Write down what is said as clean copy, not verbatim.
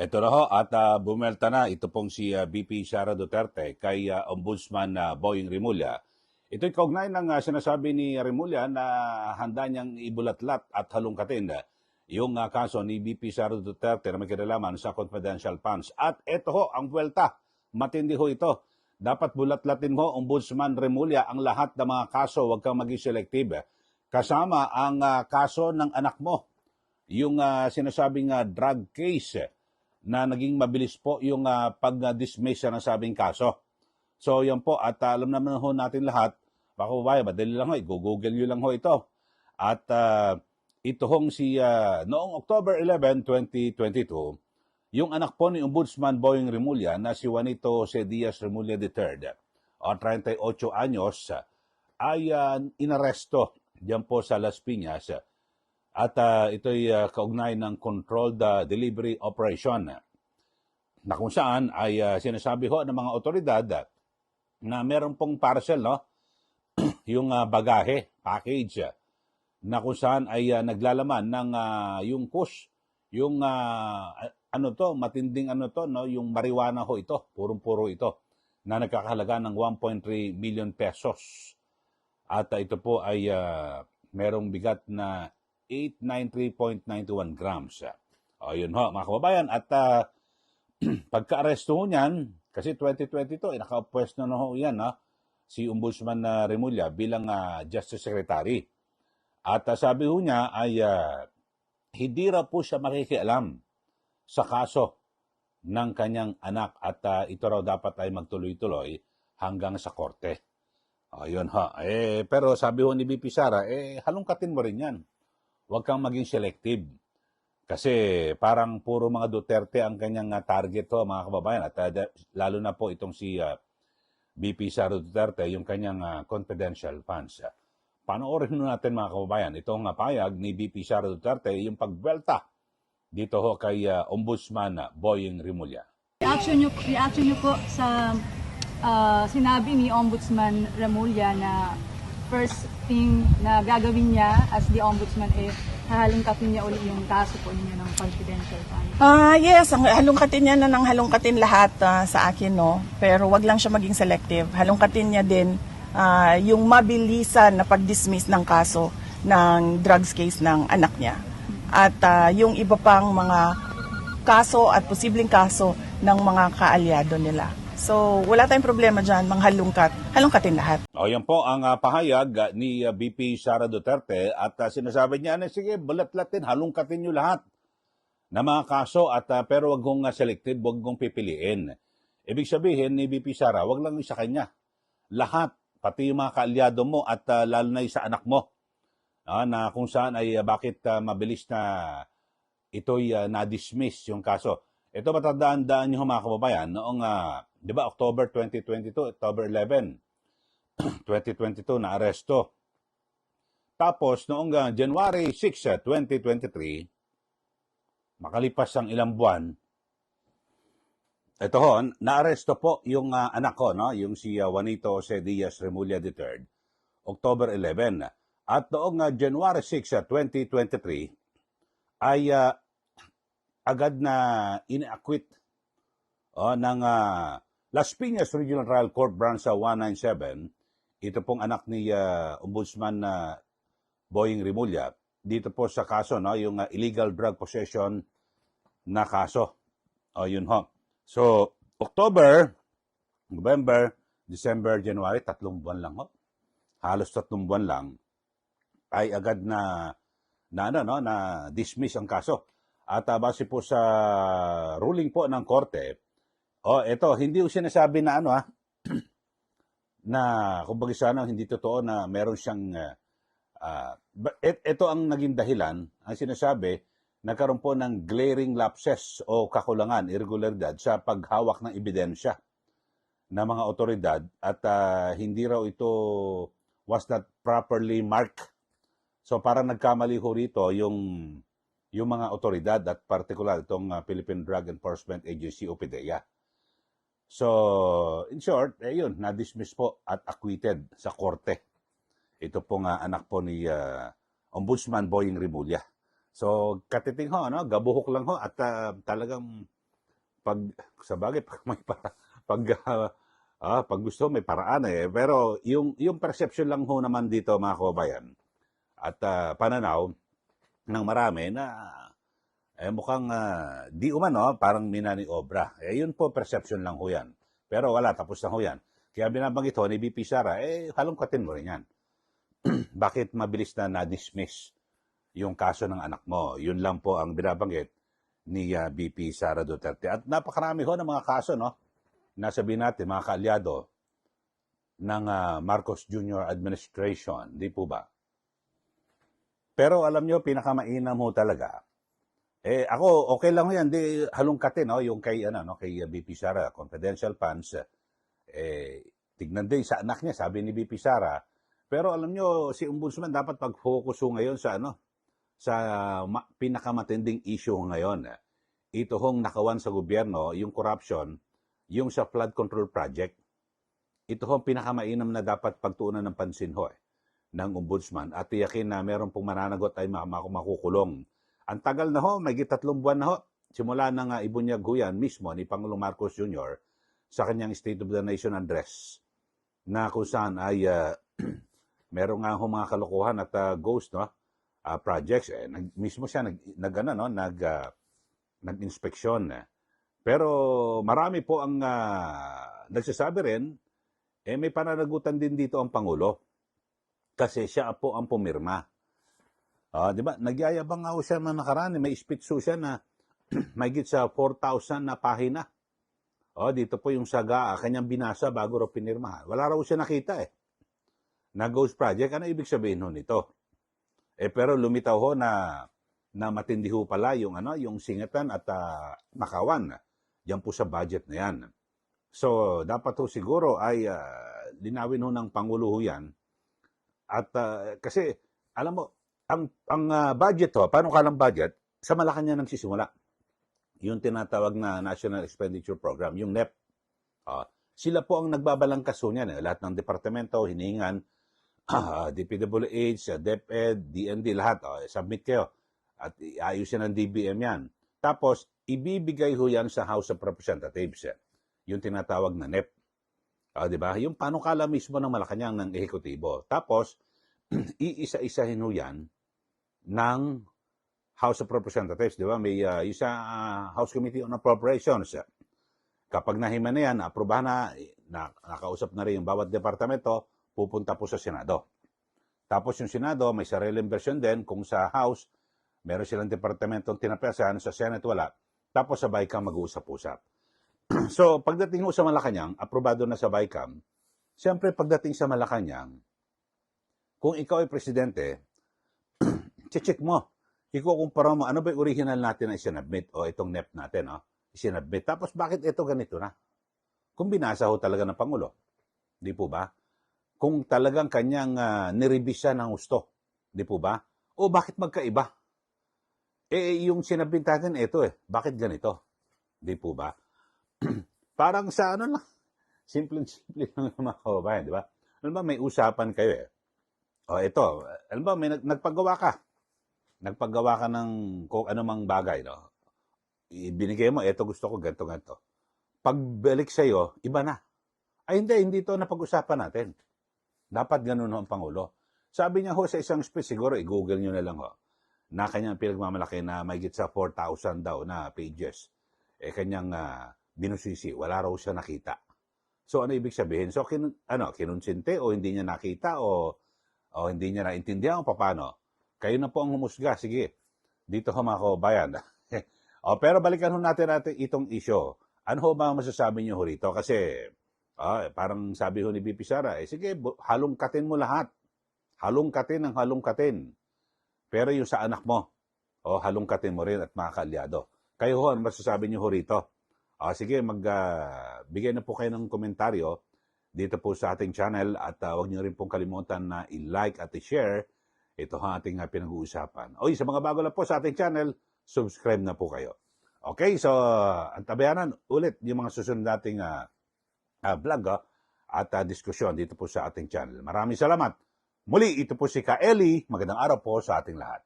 Eto na ho at bumelta na ito pong si VP Sara Duterte kay Ombudsman Boying Rimulya. Ito'y kaugnay ng sinasabi ni Rimulya na handa niyang ibulatlat at halongkatin yung kaso ni VP Sara Duterte na may kinalaman sa confidential funds. At eto ho ang buwelta. Matindi ho ito. Dapat bulatlatin mo, Ombudsman Rimulya, ang lahat ng mga kaso. Huwag kang maging selective. Kasama ang kaso ng anak mo. Yung sinasabing drug case na naging mabilis po yung pag-dismiss sa nasabing kaso. So yan po, at alam naman ho natin lahat, baka babae, madali lang ho, i-google nyo lang ho ito. At ito hong noong October 11, 2022, yung anak po ni Ombudsman Boying Rimulya na si Juanito C. Diaz Rimulya III, o 38 anyos, ay inaresto diyan po sa Las Piñas. At ito'y kaugnay ng controlled delivery operation na kung saan ay sinasabi ho ng mga otoridad na meron pong parcel, no? yung bagahe, package, na kung saan ay naglalaman ng yung kush, yung matinding no? Yung marijuana ho ito, purong-puro ito, na nagkakahalaga ng 1.3 million pesos. At ito po ay merong bigat na 893.91 grams. O yun ho, mga kababayan. At pagka-aresto ho niyan, kasi 2022, nakapwesto na ho yan, si Ombudsman Rimulya bilang Justice Secretary. At sabi ho niya ay hindi raw po siya makikialam sa kaso ng kanyang anak at ito raw dapat ay magtuloy-tuloy hanggang sa korte. O yun ho. Pero sabi ho ni BP Sara, halongkatin mo rin yan. Huwag kang maging selective. Kasi parang puro mga Duterte ang kanyang target ho, mga kababayan. At lalo na po itong si VP Sara Duterte, yung kanyang confidential funds. Panoorin natin, mga kababayan, itong payag ni VP Sara Duterte, yung pagbelta dito ho kay Ombudsman Boying Rimulya. Reaction niyo po sa sinabi ni Ombudsman Rimulya na first thing na gagawin niya as the Ombudsman hahalongkatin niya ulit yung kaso po niya ng confidential fund. Yes, halongkatin niya na ng halongkatin lahat sa akin, no? Pero wag lang siya maging selective. Halongkatin niya din yung mabilisan na pag-dismiss ng kaso ng drugs case ng anak niya. At yung iba pang mga kaso at posibleng kaso ng mga kaalyado nila. So, wala tayong problema dyan, halongkatin lahat. O yan po ang pahayag ni VP Sara Duterte at sinasabi niya, sige, balatlatin, halongkatin nyo lahat na mga kaso at pero wag kong selective, wag kong pipiliin. Ibig sabihin ni VP Sara, wag lang sa kanya. Lahat, pati yung mga kaalyado mo at lalo na sa anak mo, na kung saan ay bakit mabilis na ito'y na-dismiss yung kaso. Ito matandaan niyo mga kababayan, noong, di ba, October 2022, October 11, 2022, na-aresto. Tapos, noong January 6, 2023, makalipas ang ilang buwan, ito ho, na-aresto po yung anak ko, no? Yung si Juanito C. Diaz Rimulya III, October 11. At noong January 6, 2023, ay agad na ina-acquit ng Las Piñas Regional Trial Court Branch 197, ito pong anak ni Ombudsman Boying Rimulya, dito po sa kaso, no, yung illegal drug possession na kaso. O yun ho. So, October, November, December, January, 3 buwan lang ho. Halos 3 buwan lang ay agad na dismiss ang kaso. At base po sa ruling po ng korte, ito, hindi ko sinasabi na na kumbaga sana hindi totoo na meron siyang, ito ang naging dahilan, ang sinasabi, nagkaroon po ng glaring lapses o kakulangan, irregularidad sa paghawak ng ebidensya ng mga otoridad at hindi raw ito was not properly marked. So parang nagkamali ho rito yung mga otoridad at partikular itong Philippine Drug Enforcement Agency o PDEA. So, in short, yun, na-dismiss po at acquitted sa korte. Ito pong anak po ni Ombudsman Boying Rimulya. So, katiting ho, gabuhok lang ho at talagang pag sa bagay pag may pag pag gusto may paraan eh. Pero yung perception lang ho naman dito mga kabayan at pananaw ng marami na mukhang di umano parang minani obra. Yun po perception lang ho yan. Pero wala, tapos na ho yan. Kaya binabanggit ho ni BP Sara, halongkatin mo rin yan. Bakit mabilis na na-dismiss yung kaso ng anak mo? Yun lang po ang binabanggit ni BP Sara Duterte. At napakarami ho ng mga kaso, no? Nasabihin natin, mga kaalyado ng Marcos Jr. administration. Di po ba? Pero alam nyo, pinakamainam ho talaga. Ako, okay lang ho yan. Di halongkatin, no? Yung kay BP Sara, confidential funds. Tignan din sa anak niya, sabi ni BP Sara. Pero alam nyo, si Ombudsman dapat pag-focus ho ngayon sa pinakamatinding issue ngayon. Ito hong nakawan sa gobyerno, yung corruption, yung sa flood control project. Ito hong pinakamainam na dapat pagtuunan ng pansin ho ng Ombudsman at tiyakin na meron pong mananagot ay makukulong. Ang tagal na ho, may 3 buwan na ho, simula nang ibunyag ho yan mismo ni Pangulong Marcos Jr. sa kanyang State of the Nation address na kung saan ay meron nga ho mga kalokohan at ghost projects. Mismo siya nag-inspeksyon. Pero marami po ang nagsasabi rin, may pananagutan din dito ang Pangulo. Kasi siya po ang pumirma. Di ba? Nagyayabang nga ho siya nakaraan. May speech ho siya na may sa 4,000 na pahina. Dito po yung saga, kanyang binasa bago raw pinirmahan. Wala raw siya nakita na ghost project. Ano ibig sabihin ho nito? Pero lumitaw ho na matindi ho pala yung singatan at nakawan. Yan po sa budget na yan. So, dapat ho siguro ay linawin ho ng Pangulo ho yan. At kasi, alam mo, ang budget ho, paano kalang budget? Sa Malacanang nagsisimula. Yung tinatawag na National Expenditure Program, yung NEP. Sila po ang nagbabalangkas ho niyan. Lahat ng departamento, hinihingan, DPWH, DepEd, DND, lahat. Submit kayo. At ayusin ng DBM yan. Tapos, ibibigay ho yan sa House of Representatives. Yung tinatawag na NEP. Di ba? Yung panukala mismo ng Malacanang ng ehekutibo. Tapos, iisa-isahin ho yan ng House of Representatives, di ba? May isa House Committee on Appropriations. Kapag nahima na yan, aprobahan na, nakausap na rin yung bawat departamento, pupunta po sa Senado. Tapos yung Senado, may sariling version din. Kung sa House, meron silang departamentong tinapesahan, sa Senate wala. Tapos sa BICAM mag-uusap-usap. So, pagdating mo sa Malacanang, aprobado na sa BICAM, siyempre pagdating sa Malacanang, kung ikaw ay presidente, check mo. Ikukumpara mo, ano ba yung original natin na isinabmit o itong NEP natin, isinabmit. Tapos bakit ito ganito na? Kung binasa ho talaga ng Pangulo, di po ba? Kung talagang kanyang niribisa ng gusto, di po ba? O bakit magkaiba? Yung sinabmit natin, ito bakit ganito? Di po ba? Parang sa lang, simple lang mga kababayan, di ba? Alam ba, may usapan kayo ito, alam ba, may nagpagawa ka ng kung anumang bagay, no? Ibinigay mo, eto gusto ko, ganito. Pagbalik sa'yo, iba na. Ay, hindi ito napag-usapan natin. Dapat ganun ang Pangulo. Sabi niya sa isang speech, siguro, i-google nyo na lang na kanyang pinagmamalaki na may sa 4,000 daw na pages. Kanyang binusisi, wala raw siya nakita. So, ano ibig sabihin? So, kinunsinte o hindi niya nakita o hindi niya naintindihan o paano? Kayo na po ang humusga. Sige, dito mga kabayan. Pero balikan natin itong issue. Ano ho ba masasabi niyo rito? Kasi parang sabi ho ni BP Sara, sige, halongkatin mo lahat. Halongkatin ang halongkatin. Pero yung sa anak mo, halongkatin mo rin at mga kaalyado. Kayo ho, ano masasabi niyo rito? Sige, bigay na po kayo ng komentaryo dito po sa ating channel at huwag niyo rin pong kalimutan na i-like at i-share ito ang ating pinag-uusapan. Sa mga bago lang po sa ating channel, subscribe na po kayo. Okay, so antabayanan ulit yung mga susunod nating vlog at diskusyon dito po sa ating channel. Maraming salamat. Muli, ito po si Ka Eli. Magandang araw po sa ating lahat.